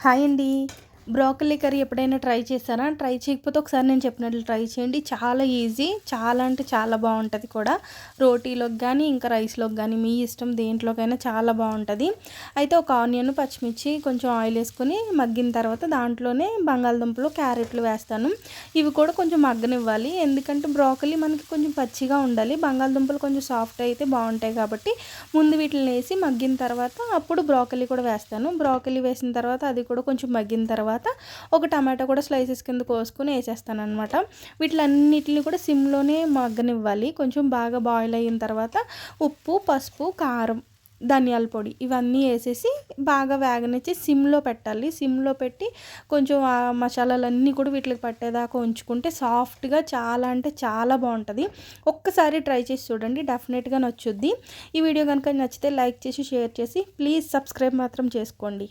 Hi అండి. Broccoli curry ఎప్పుడైనా try చేశారా? ట్రై చేయకపోతే ఒకసారి నేను చెప్పినట్లు ట్రై చేయండి. చాలా ఈజీ. చాలా అంటే చాలా బావుంటది కూడా. రోటీలోకి గానీ, ఇంకా రైస్‌లోకి గానీ మీ ఇష్టం దేంట్లోకైనా చాలా బావుంటది. అయితే ఒక ఆనియన్, పచ్చిమిర్చి, కొంచెం ఆయిల్ ఏసుకొని మగ్గిన తర్వాత దాంట్లోనే బంగాళదుంపలు, క్యారెట్లు వేస్తాను. ఇవి కూడా కొంచెం మగ్గనివ్వాలి. ఎందుకంటే బ్రోకలీ మనకి కొంచెం పచ్చిగా ఉండాలి. బంగాళదుంపలు కొంచెం సాఫ్ట్ అయితే బావుంటాయి కాబట్టి ముందు వీటిల్నేసి మగ్గిన తర్వాత అప్పుడు బ్రోకలీ కూడా వేస్తాను. బ్రోకలీ వేసిన తర్వాత అది కూడా కొంచెం మగ్గిన తర్వాత ఒక టమాటో కూడా స్లైసెస్ కింద కోసుకొని వేసేస్తాననమాట. వీటిలన్నిటిని కూడా సిమ్‌లోనే మగ్గనివ్వాలి. కొంచెం బాగా బాయిల్ అయిన తర్వాత ఉప్పు, పసుపు, కారం, ధనియాల పొడి ఇవన్నీ ఏసేసి బాగా వేగనిచ్చి సిమ్‌లో పెట్టాలి. సిమ్‌లో పెట్టి కొంచెం ఆ మసాలాలన్నీ కూడా వీటికి పట్టేదాకా ఉంచుకుంటే సాఫ్ట్‌గా చాలా అంటే చాలా బావుంటది. ఒక్కసారి ట్రై చేసి చూడండి. డెఫినెట్‌గా నచ్చుద్ది. ఈ వీడియో గనుక నచ్చితే లైక్ చేసి, షేర్ చేసి ప్లీజ్ సబ్స్క్రైబ్ మాత్రం చేసుకోండి.